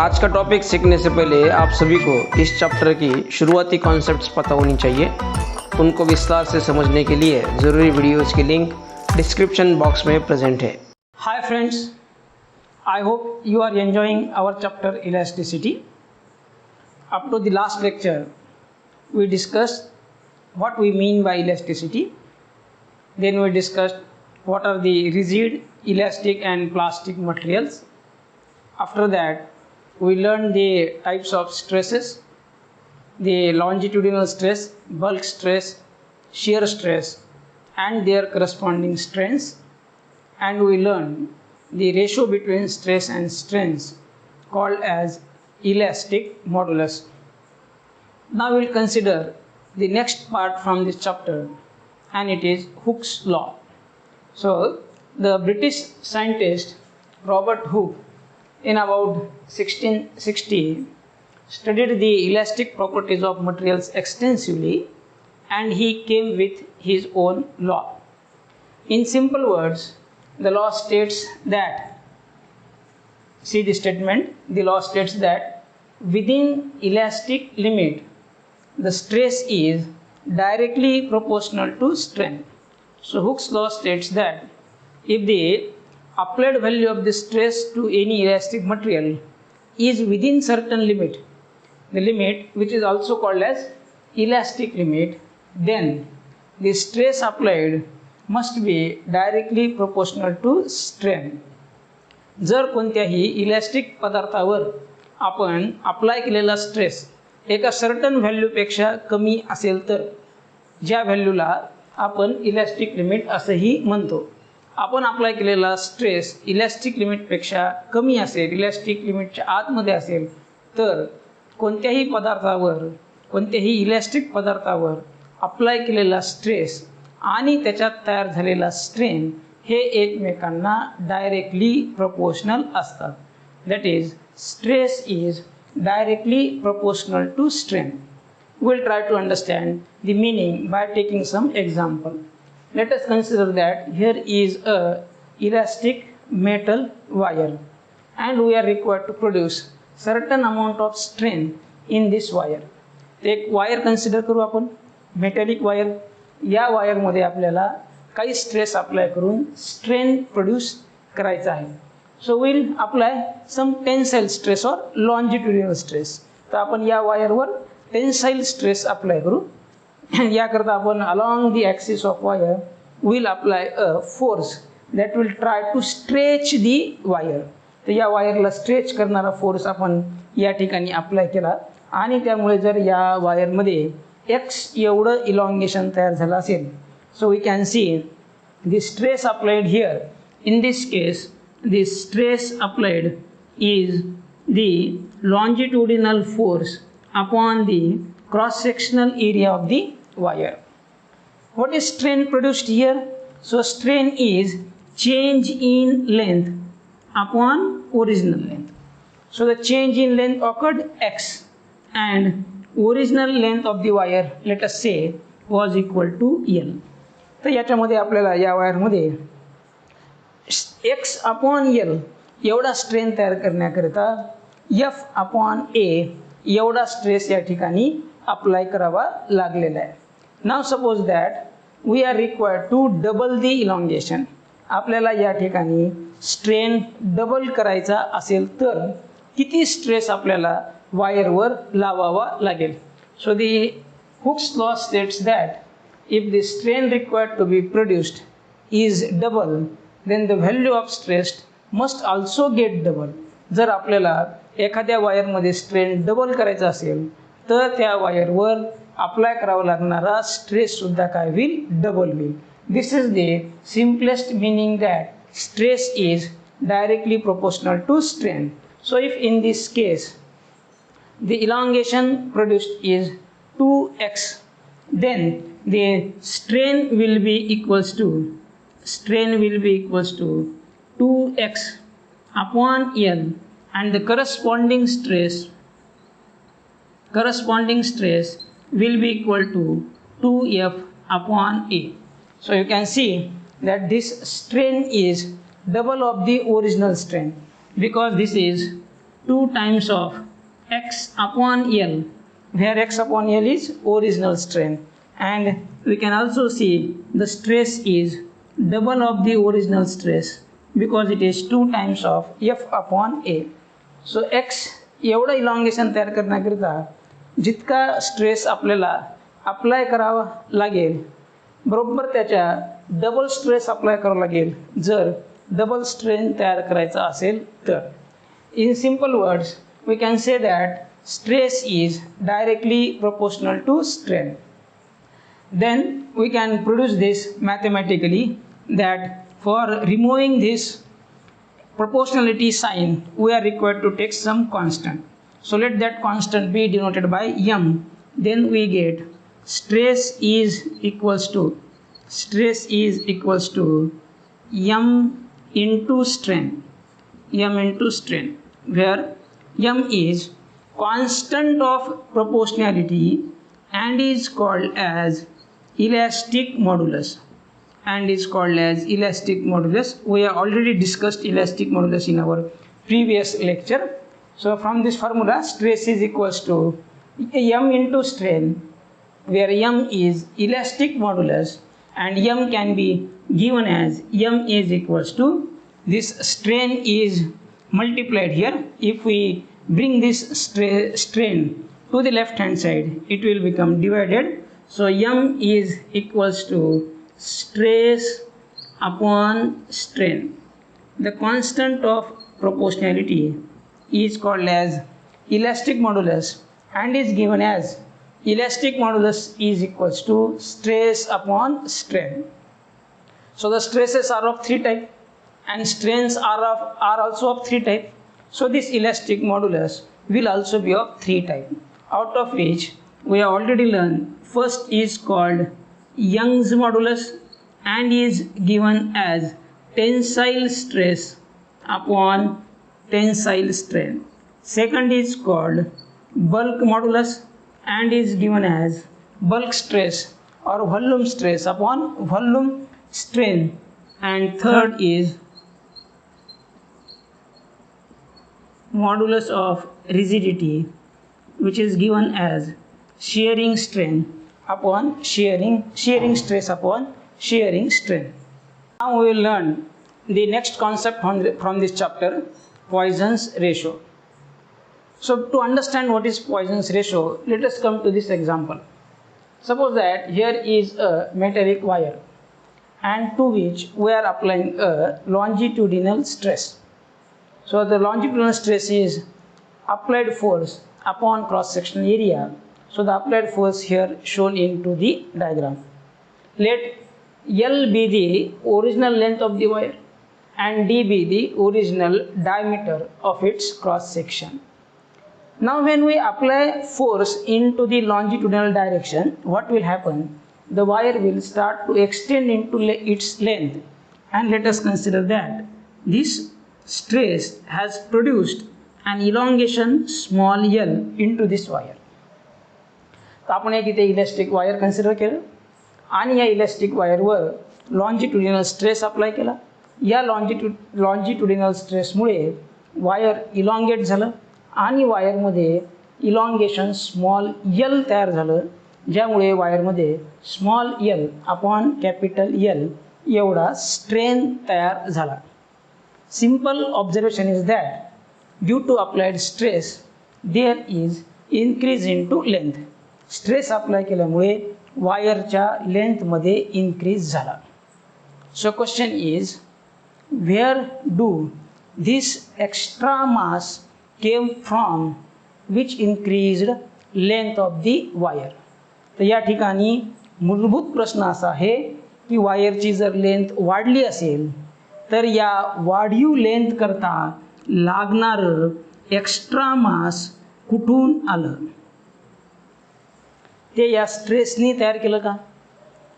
आज का टॉपिक सीखने से पहले आप सभी को इस चैप्टर की शुरुआती कॉन्सेप्ट्स पता होनी चाहिए। उनको विस्तार से समझने के लिए ज़रूरी वीडियोज़ की लिंक डिस्क्रिप्शन बॉक्स में प्रेजेंट है। Hi friends, I hope you are enjoying our chapter elasticity. Up to the last lecture, we discussed what we mean by elasticity. Then we discussed what are the rigid, elastic and plastic materials. After that, we learned the types of stresses, the longitudinal stress, bulk stress, shear stress and their corresponding strains. And we learn the ratio between stress and strains called as elastic modulus. Now we will consider the next part from this chapter, and it is Hooke's law. So the British scientist Robert Hooke in about 1660 studied the elastic properties of materials extensively, and he came with his own law. In simple words, the law states that, see the statement, the law states that within elastic limit, the stress is directly proportional to strain. So Hooke's law states that if the applied value of the stress to any elastic material is within certain limit, the limit which is also called as elastic limit, then the stress applied must be directly proportional to strain. जर कोणत्याही elastic पदार्थावर आपण apply केलेला stress एका certain व्हॅल्यूपेक्षा कमी असेल तर ज्या व्हॅल्यूला आपण इलॅस्टिक लिमिट असंही म्हणतो, आपण अप्लाय केलेला स्ट्रेस इलॅस्टिक लिमिटपेक्षा कमी असेल, इलॅस्टिक लिमिटच्या आतमध्ये असेल, तर कोणत्याही पदार्थावर, कोणत्याही इलॅस्टिक पदार्थावर अप्लाय केलेला स्ट्रेस आणि त्याच्यात तयार झालेला स्ट्रेन हे एकमेकांना डायरेक्टली प्रोपोर्शनल असतात. That is stress is directly proportional to strain. We'll try to understand the meaning by taking some example. Let us consider that here is a elastic metal wire and we are required to produce certain amount of strain in this wire. एक wire consider करू आपण, metallic wire. या वायरमध्ये आपल्याला काही stress apply करून strain produce करायचा आहे. So will apply some tensile stress और लॉन्जिट्युडिनल स्ट्रेस. तर आपण या वायरवर टेन्साइल स्ट्रेस अप्लाय करू. याकरता आपण along the axis of wire will apply a force that will try to stretch the wire. तर या वायरला स्ट्रेच करणारा फोर्स आपण या ठिकाणी अप्लाय केला आणि त्यामुळे जर या वायरमध्ये एक्स एवढं इलॉंगेशन तयार झालं असेल, so we can see the stress applied here. In this case the stress applied is the longitudinal force upon the cross-sectional area of the wire. What is strain produced here? So strain is change in length upon original length. So the change in length occurred x and original length of the wire, let us say, was equal to L. तर याच्यामध्ये आपल्याला या वायरमध्ये x upon L एवढा strain तयार करण्याकरिता F upon A एवढा stress या ठिकाणी अप्लाय करावा लागलेला आहे. नाव suppose that we are required to double the elongation. आपल्याला या ठिकाणी स्ट्रेन डबल करायचा असेल तर किती स्ट्रेस आपल्याला वायरवर लावावा लागेल. So the Hooke's law states that if the strain required to be produced is double then the value of stress must also get double. जर आपल्याला एखाद्या वायरमध्ये स्ट्रेन डबल करायचा असेल तर त्या वायरवर अप्लाय करावा लागणारा स्ट्रेससुद्धा काय होईल, डबल होईल. This is the simplest meaning that stress is directly proportional to strain. So if in this case the elongation produced is 2x, then the strain will be equals to 2x upon L, and the corresponding stress will be equal to 2F upon A. So you can see that this strain is double of the original strain, because this is 2 times of x upon L, where x upon L is original strain, and we can also see the stress is double of the original stress because it is 2 times of F upon A. So x एवढं elongation तयार करण्याकरिता जितका stress आपल्याला apply करावा लागेल बरोबर त्याच्या double stress apply करावा लागेल जर डबल स्ट्रेन तयार करायचा असेल तर. In simple words we can say that stress is directly proportional to strain. Then we can produce this mathematically, that for removing this proportionality sign we are required to take some constant. So let that constant be denoted by m. Then we get stress is equals to m into strain, where m is constant of proportionality and is called as elastic modulus. We have already discussed elastic modulus in our previous lecture. So from this formula, stress is equals to m into strain, where m is elastic modulus and m can be given as m is equals to this strain is multiplied here. If we bring this strain to the left hand side, it will become divided. So m is equals to stress upon strain. The constant of proportionality is called as elastic modulus and is given as elastic modulus is equals to stress upon strain. So the stresses are of 3 types and strains are also of 3 types. So this elastic modulus will also be of 3 types, out of which we have already learned first is called Young's modulus and is given as tensile stress upon tensile strain. Second is called bulk modulus and is given as bulk stress or volume stress upon volume strain. And third is modulus of rigidity, which is given as shearing strain upon shearing stress upon shearing strain. Now we will learn the next concept from this chapter, Poisson's ratio. So to understand what is Poisson's ratio, let us come to this example. Suppose that here is a metallic wire and to which we are applying a longitudinal stress. So the longitudinal stress is applied force upon cross sectional area. So the applied force here shown into the diagram. Let L be the original length of the wire and D be the original diameter of its cross section. Now when we apply force into the longitudinal direction, what will happen? The wire will start to extend into its length, and let us consider that this stress has produced an elongation small l into this wire. तर आपण एक इथे elastic wire consider केलं आणि या elastic वायरवर longitudinal stress apply केला. या longitudinal स्ट्रेसमुळे wire elongate झालं आणि वायरमध्ये इलॉंगेशन स्मॉल यल तयार झालं, ज्यामुळे वायरमध्ये small L upon capital L एवढा स्ट्रेन तयार झाला. Simple observation is that due to applied stress there is increase in to length. Stress apply केल्यामुळे वायरच्या लेंथमध्ये इन्क्रीज झाला. So question is where do this extra mass came from which increased length of the wire. तर या ठिकाणी मूलभूत प्रश्न असा आहे की वायरची जर लेंथ वाढली असेल तर या वाढीव लेंथ करता लागणारं एक्स्ट्रा मास कुठून आलं? ते या स्ट्रेसनी तयार केलं का?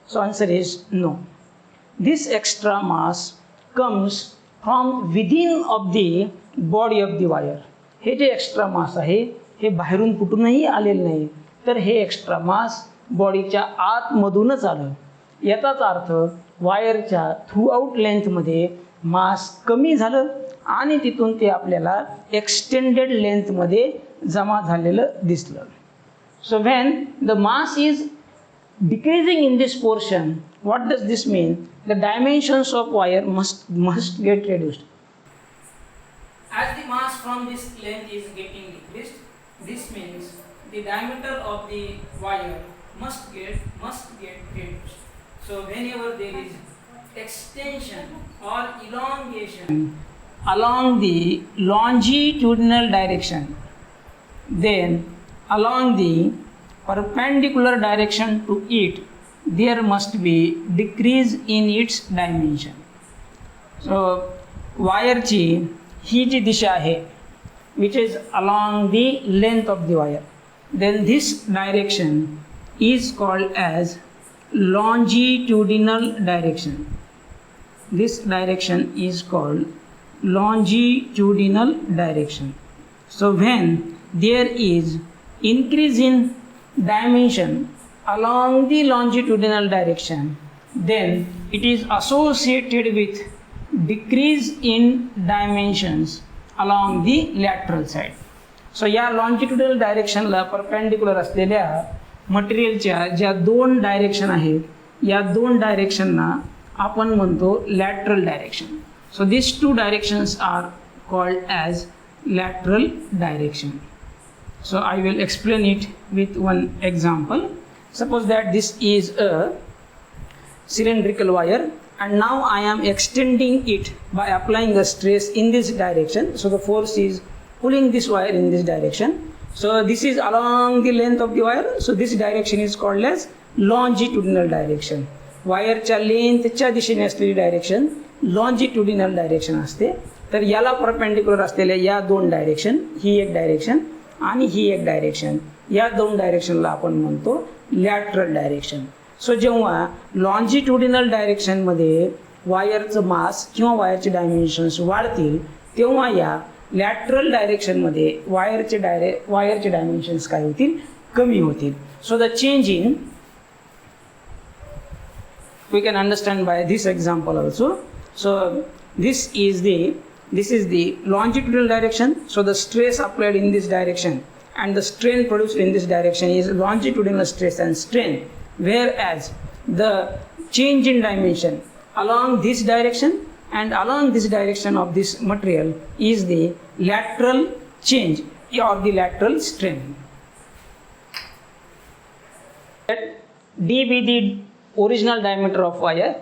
So answer is no. This extra mass comes from within of the body of the wire. हे जे एक्स्ट्रा मास आहे हे बाहेरून कुठूनही आलेलं नाही, तर हे एक्स्ट्रा मास बॉडीच्या आतमधूनच आलं. याचाच अर्थ वायरच्या थ्रू आउट लेंथमध्ये मास कमी झालं आणि तिथून ते आपल्याला एक्सटेंडेड लेंथमध्ये जमा झालेलं दिसलं. So when the mass is decreasing in this portion, what does this mean? The dimensions of wire must get reduced. As the mass from this length is getting decreased, this means the diameter of the wire must get reduced. So whenever there is extension or elongation along the longitudinal direction, then along the perpendicular direction to it, there must be decrease in its dimension. So वायरची ही जी दिशा आहे which is along the length of the wire, then this direction is called as longitudinal direction. This direction is called longitudinal direction. So when there is increase in dimension along the longitudinal direction, then it is associated with decrease in dimensions along the lateral side. So या longitudinal directionला perpendicular असलेल्या मटेरियलच्या ज्या दोन direction आहेत, या दोन डायरेक्शनना आपण म्हणतो lateral direction. So these two directions are called as lateral direction. So I will explain it with one example. Suppose that this is a cylindrical wire and now I am extending it by applying a stress in this direction. So the force is pulling this wire in this direction. So this is along the length of the wire. So this direction is called as longitudinal direction. वायरच्या लेंथच्या दिशेने असलेली direction longitudinal direction असते. तर याला perpendicular असलेल्या या दोन direction, ही एक direction आणि ही एक डायरेक्शन, या दोन डायरेक्शनला आपण म्हणतो लॅटरल डायरेक्शन. सो जेव्हा लॉन्जिट्युडिनल डायरेक्शनमध्ये वायरचं मास किंवा वायरचे डायमेन्शन्स वाढतील, तेव्हा या लॅटरल डायरेक्शनमध्ये वायरचे डायमेन्शन्स काय होतील, कमी होतील. So the change in we can understand by this example also. So this is the longitudinal direction. So the stress applied in this direction and the strain produced in this direction is longitudinal stress and strain, whereas the change in dimension along this direction and along this direction of this material is the lateral change or the lateral strain. Let D be the original diameter of wire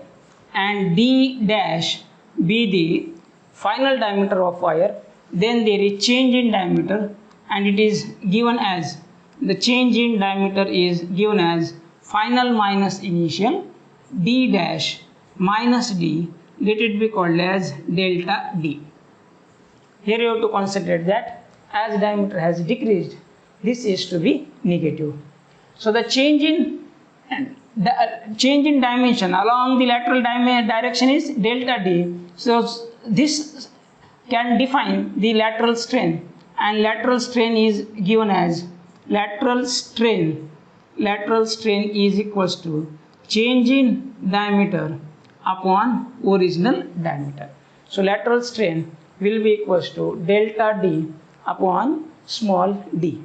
and D dash be the final diameter of wire. Then there is change in diameter and it is given as, the change in diameter is given as final minus initial, D dash minus D, let it be called as delta D. Here you have to consider that as diameter has decreased, this is to be negative. So the change in dimension along the lateral direction is delta D. So this can define the lateral strain, and lateral strain is given as lateral strain is equals to change in diameter upon original diameter. So lateral strain will be equals to delta D upon small d.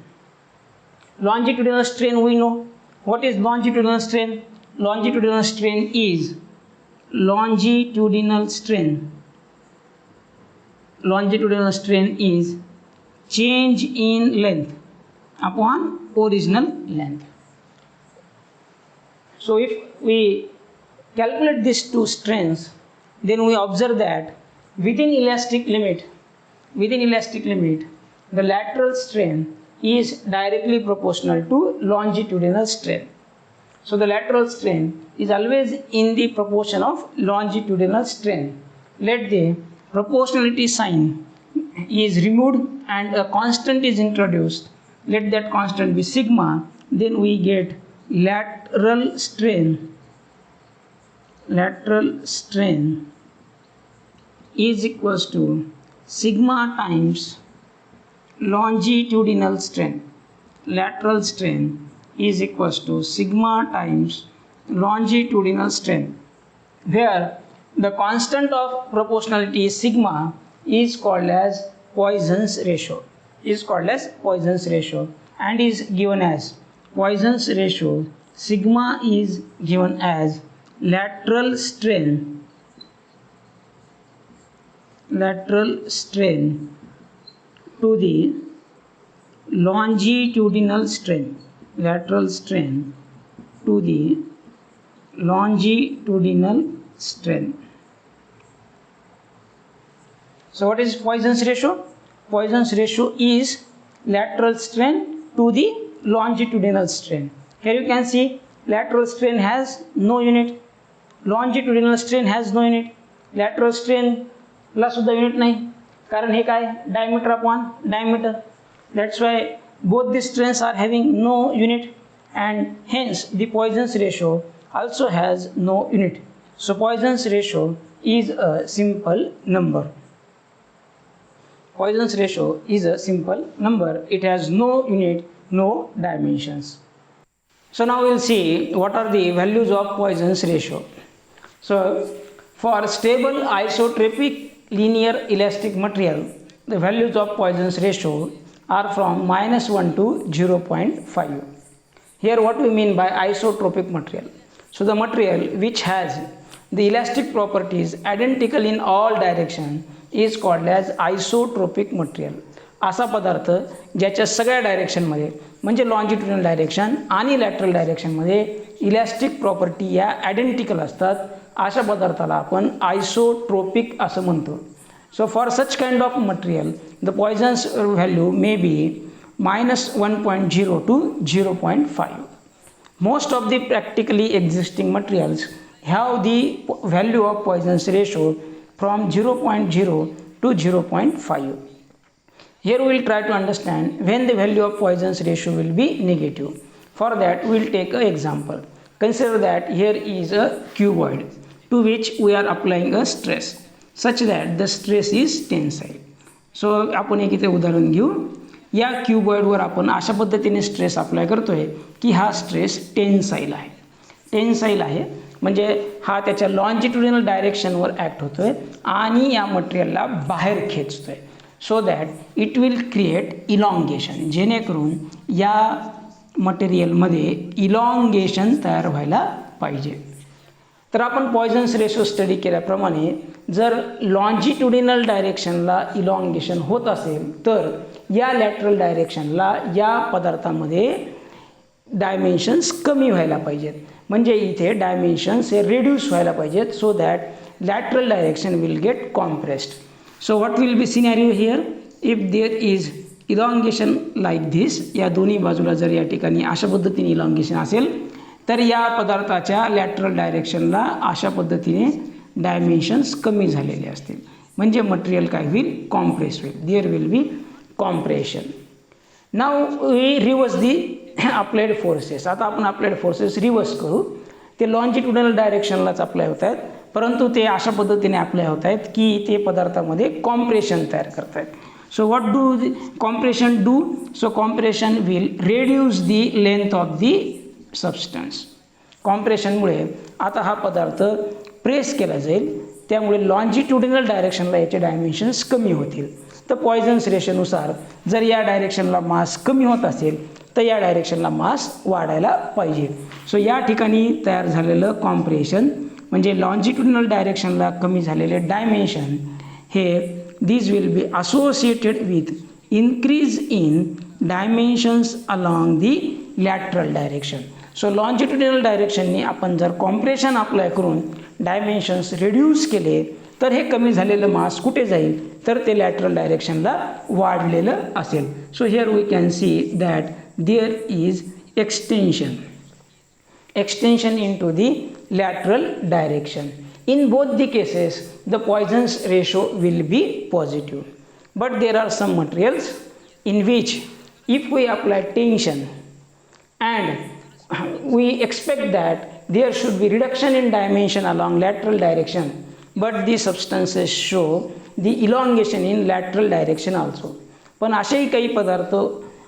Longitudinal strain, we know. What is longitudinal strain? Longitudinal strain is change in length upon original length. So if we calculate these two strains, then we observe that within elastic limit, the lateral strain is directly proportional to longitudinal strain. So the lateral strain is always in the proportion of longitudinal strain. Let the proportionality sign is removed and a constant is introduced. Let that constant be sigma. Then we get lateral strain. Lateral strain is equals to sigma times longitudinal strain. Lateral strain is equals to sigma times longitudinal strain, where the constant of proportionality is sigma is called as Poisson's ratio, and is given as Poisson's ratio sigma is given as lateral strain to the longitudinal strain, So what is Poisson's ratio? Poisson's ratio is lateral strain to the longitudinal strain. Here you can see lateral strain has no unit, longitudinal strain has no unit. Lateral strain ला सुद्धा unit नाही, कारण हे काय diameter upon diameter. That's why both the strains are having no unit, and hence the Poisson's ratio also has no unit. So Poisson's ratio is a simple number. Poisson's ratio is a simple number. It has no unit, no dimensions. So now we'll see what are the values of Poisson's ratio. So for stable isotropic linear elastic material, the values of Poisson's ratio are from -1 to 0.5. Here what we mean by isotropic material? So the material which has the elastic properties identical in all direction is called as isotropic material. असा पदार्थ ज्याच्या सगळ्या डायरेक्शनमध्ये म्हणजे longitudinal direction आणि lateral डायरेक्शनमध्ये elastic property या identical असतात, अशा पदार्थाला आपण आयसोट्रोपिक असं म्हणतो. So for such kind of material the Poisson's value may be -1.0 to 0.5. Most of the practically existing materials have the value of Poisson's ratio from 0.0 to 0.5. Here we will try to understand when the value of Poisson's ratio will be negative. For that we will take an example. Consider that here is a cuboid to which we are applying a stress such that the stress is tensile. So आपण एक इथे उदाहरण घेऊ. या क्यूबॉइडवर आपण अशा पद्धतीने stress apply करतोय की हा स्ट्रेस टेन्साईल आहे म्हणजे हा त्याच्या लॉन्जिट्युडिनल डायरेक्शनवर ॲक्ट होतोय आणि या मटेरियलला बाहेर खेचतोय, so that it will create elongation, जेणेकरून या मटेरियलमध्ये इलॉंगेशन तयार व्हायला पाहिजे. तर आपण पॉइझन्स रेशो स्टडी केल्याप्रमाणे जर लॉन्जिट्युडिनल डायरेक्शनला इलॉंगेशन होत असेल तर या लॅटरल डायरेक्शनला या पदार्थामध्ये डायमेन्शन्स कमी व्हायला पाहिजेत, म्हणजे इथे डायमेन्शन्स हे रिड्यूस व्हायला पाहिजेत, so that lateral direction will get compressed. So what will be scenario here if there is elongation like this, या दोन्ही बाजूला जर या ठिकाणी अशा पद्धतीने इलॉंगेशन असेल तर या पदार्थाच्या लॅटरल डायरेक्शनला अशा पद्धतीने डायमेन्शन्स कमी झालेले असतील, म्हणजे मटेरियल काय होईल, कॉम्प्रेस होईल, there will be compression. Now we reverse the applied forces. आता आपण अप्लाइड फोर्सेस रिव्हर्स करू. ते लॉन्जिट्युडिनल डायरेक्शनलाच अप्लाय होत आहेत, परंतु ते अशा पद्धतीने अप्लाय होत आहेत की ते पदार्थामध्ये कॉम्प्रेशन तयार करत आहेत. So what do the compression do? So compression will reduce the length of the substance. कॉम्प्रेशनमुळे आता हा पदार्थ प्रेस केला जाईल, त्यामुळे लॉन्जिट्युडिनल डायरेक्शनला याचे डायमेन्शन्स कमी होतील. तर पॉइझन्स रेशोनुसार जर या डायरेक्शनला मास कमी होत असेल तर या डायरेक्शनला मास वाढायला पाहिजे. सो या ठिकाणी तयार झालेलं कॉम्प्रेशन म्हणजे लॉन्जिट्युडिनल डायरेक्शनला कमी झालेले डायमेन्शन हे these will be associated with increase in dimensions along the lateral direction. So longitudinal directionने आपण जर कॉम्प्रेशन अप्लाय करून डायमेन्शन्स रिड्यूस केले तर हे कमी झालेलं मास कुठे जाईल, तर ते लॅटरल डायरेक्शनला वाढलेलं असेल. So here we can see that there is extension into the lateral direction. In both the cases the Poisson's ratio will be positive, but there are some materials in which if we apply tension and we expect that there should be reduction in dimension along lateral direction, but these substances show the elongation in lateral direction also. पण असेही काही पदार्थ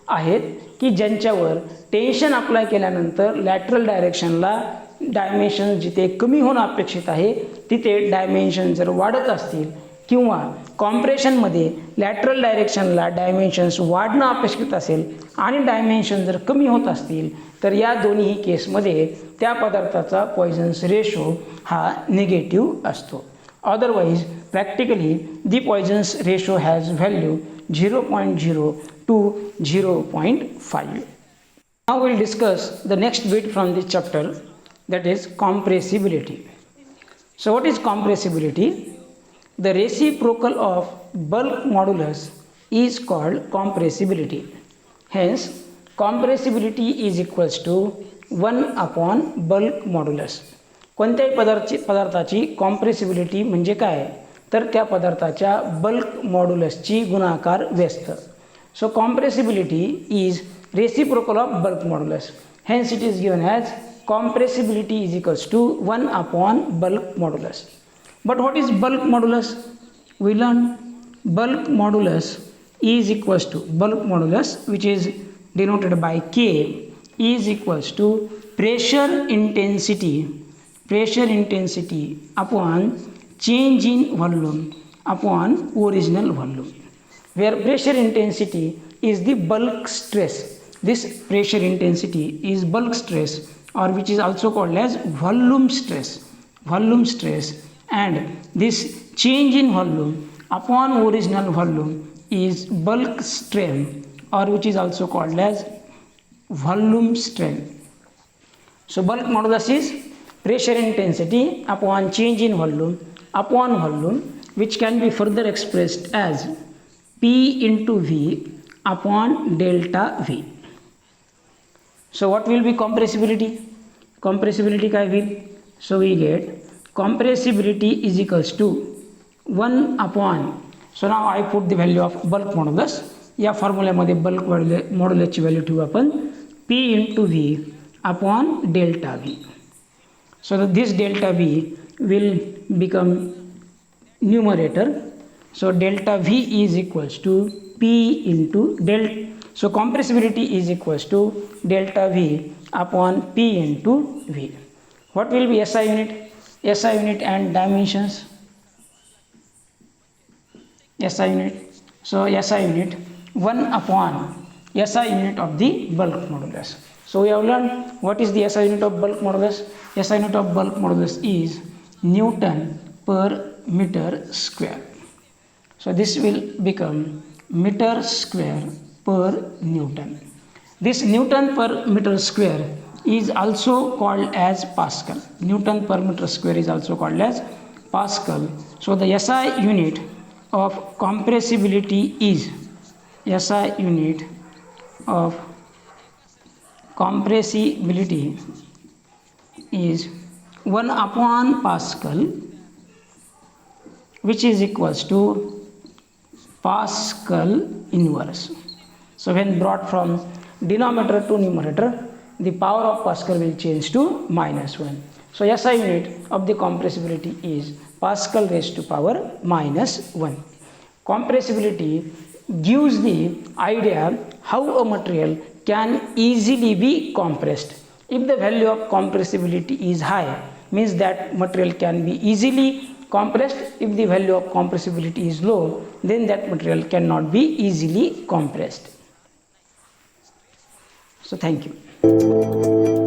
आहेत की ज्यांच्यावर tension apply केल्यानंतर lateral डायरेक्शनला dimension जिथे कमी होणं अपेक्षित आहे तिथे डायमेन्शन जर वाढत असतील किंवा कॉम्प्रेशनमध्ये लॅटरल डायरेक्शनला डायमेन्शन्स वाढणं अपेक्षित असेल आणि डायमेन्शन जर कमी होत असतील तर या दोन्ही केसमध्ये त्या पदार्थाचा पॉयझन्स रेशो हा निगेटिव्ह असतो. Otherwise practically the Poisson's ratio has value 0.0 to 0.5. Now we'll discuss the next bit from this chapter, that is compressibility. So what is compressibility? The reciprocal of bulk modulus is called compressibility. Hence compressibility is equals to 1 upon bulk modulus. कोणत्याही पदार्थाची compressibility म्हणजे काय, तर त्या पदार्थाच्या bulk मॉड्युलसची गुणाकार व्यस्त. So compressibility is reciprocal of bulk modulus. Hence it is given as compressibility is equals to 1 upon bulk modulus. But what is bulk modulus? We learn bulk modulus is equals to bulk modulus, which is denoted by K, is equals to pressure intensity upon change in volume upon original volume, where pressure intensity is the bulk stress. This pressure intensity is bulk stress, or which is also called as volume stress, and this change in volume upon original volume is bulk strain, or which is also called as volume strain. So bulk modulus is pressure intensity upon change in volume upon volume, which can be further expressed as P into V upon delta V. So what will be compressibility? Compressibility काय will? So we get compressibility is equals to 1 upon. So now I put the value of bulk modulus. या फॉर्म्युल्यामध्ये bulk मॉड्युलसची value ठेवू आपण P into V upon delta V. So that this delta V will become numerator. So delta V is equals to P into delta. So compressibility is equals to delta V upon P into V. What will be SI unit? SI unit and dimensions. SI unit. So SI unit 1 upon SI unit of the bulk modulus. So we have learned what is the SI unit of bulk modulus. SI unit of bulk modulus is Newton per meter square. So this will become meter square per Newton. This Newton per meter square is also called as Pascal. Newton per meter square is also called as Pascal. So the SI unit of compressibility is SI unit of compressibility is 1 upon Pascal, which is equals to Pascal inverse. So when brought from denominator to numerator, the power of Pascal will change to -1. So SI unit of the compressibility is Pascal raised to power -1. Compressibility gives the idea how a material can easily be compressed. If the value of compressibility is high, means that material can be easily compressed. If the value of compressibility is low, then that material cannot be easily compressed. So thank you.